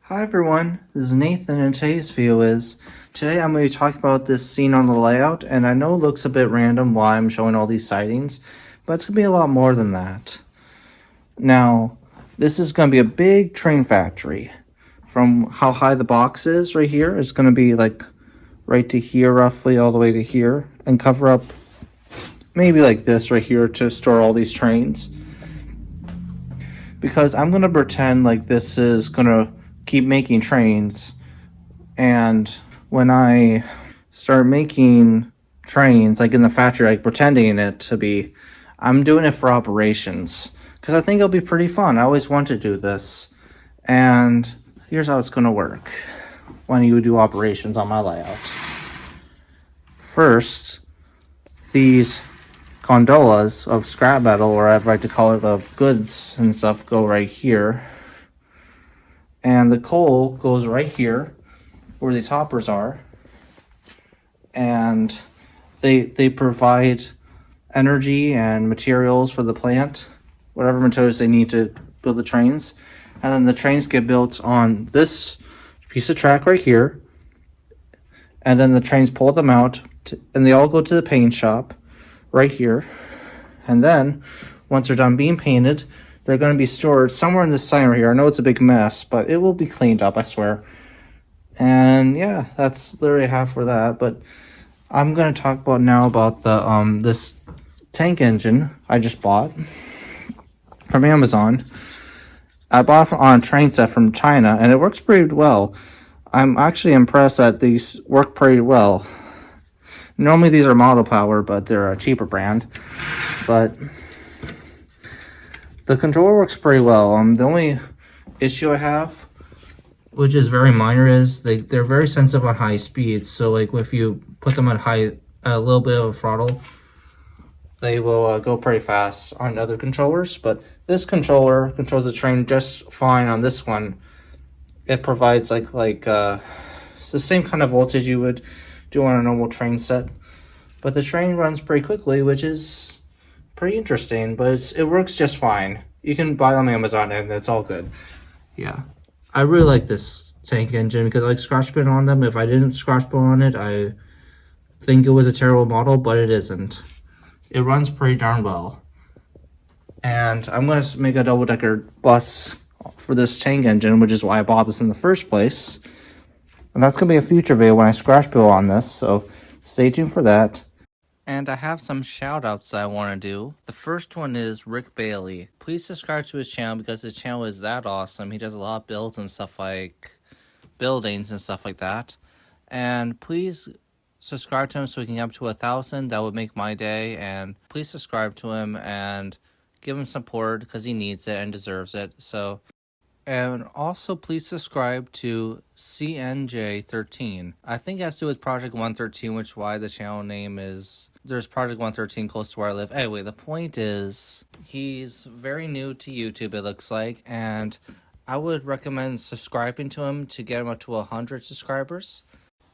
Hi everyone, this is Nathan and today's video is, today I'm going to talk about this scene on the layout, and I know it looks a bit random why I'm showing all these sightings, but it's going to be a lot more than that. Now, this is going to be a big train factory. From how high the box is right here, it's going to be like right to here roughly, all the way to here, and cover up maybe like this right here to store all these trains. Because I'm going to pretend like this is going to keep making trains, and when I start making trains like in the factory, like pretending it to be, I'm doing it for operations because I think it'll be pretty fun. I always want to do this, and here's how it's going to work when you do operations on my layout. First, these gondolas of scrap metal, or whatever I like to call it, of goods and stuff, go right here, and the coal goes right here where these hoppers are, and they provide energy and materials for the plant, whatever materials they need to build the trains, and then the trains get built on this piece of track right here, and then the trains pull them out and they all go to the paint shop right here, and then once they're done being painted, they're going to be stored somewhere in this sign right here. I know it's a big mess, but it will be cleaned up, I swear. And yeah, that's literally half for that. But I'm going to talk about now about the this tank engine I just bought from Amazon. I bought it on a train set from China, and it works pretty well. I'm actually impressed that these work pretty well. Normally these are Model Power, but they're a cheaper brand. But the controller works pretty well. The only issue I have, which is very minor, is they're very sensitive on high speeds. So like if you put them at a little bit of a throttle, they will go pretty fast on other controllers. But this controller controls the train just fine on this one. It provides it's the same kind of voltage you would do on a normal train set, but the train runs pretty quickly, which is pretty interesting. But it works just fine. You can buy it on Amazon and it's all good. Yeah, I really like this tank engine because I like scratch paint on them. If I didn't scratch paint on it, I think it was a terrible model, but it isn't. It runs pretty darn well. And I'm going to make a double-decker bus for this tank engine, which is why I bought this in the first place. And that's going to be a future video when I scratch build on this, so stay tuned for that. And I have some shoutouts that I want to do. The first one is Rick Bailey. Please subscribe to his channel because his channel is that awesome. He does a lot of builds and stuff like buildings and stuff like that. And please subscribe to him so we can get up to 1,000. That would make my day. And please subscribe to him and give him support because he needs it and deserves it. So, and also please subscribe to CNJ13. I think it has to do with Project 113, which is why the channel name is, there's Project 113 close to where I live. Anyway, the point is, he's very new to YouTube, it looks like, and I would recommend subscribing to him to get him up to 100 subscribers.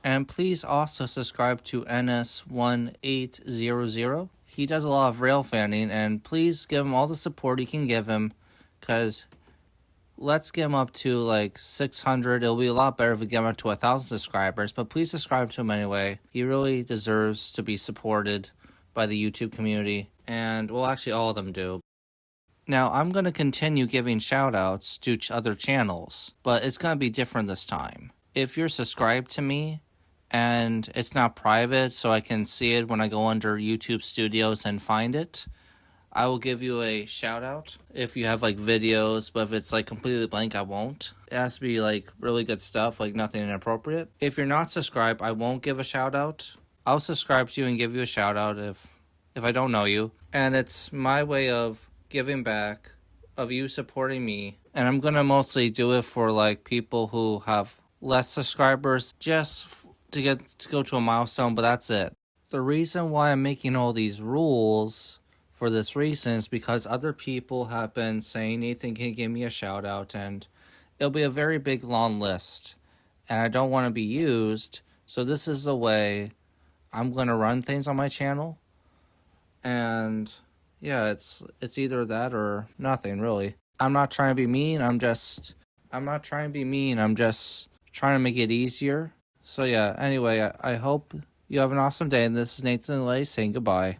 And please also subscribe to NS1800. He does a lot of rail fanning, and please give him all the support you can give him, because let's get him up to like 600. It'll be a lot better if we get him up to 1,000 subscribers, but please subscribe to him anyway. He really deserves to be supported by the YouTube community, and well, actually all of them do. Now, I'm going to continue giving shoutouts to other channels, but it's going to be different this time. If you're subscribed to me, and it's not private so I can see it when I go under YouTube Studios and find it, I will give you a shout out if you have like videos, but if it's like completely blank, I won't. It has to be like really good stuff, like nothing inappropriate. If you're not subscribed, I won't give a shout out. I'll subscribe to you and give you a shout out if I don't know you. And it's my way of giving back, of you supporting me. And I'm going to mostly do it for like people who have less subscribers, just to go to a milestone, but that's it. The reason why I'm making all these rules for this reason is because other people have been saying, Nathan, can you give me a shout out? And it'll be a very big long list, and I don't want to be used, so this is the way I'm going to run things on my channel. And yeah, it's either that or nothing, really. I'm not trying to be mean, I'm just I'm not trying to be mean. I'm just trying to make it easier. So yeah, anyway, I hope you have an awesome day, and this is Nathan and Lay saying goodbye.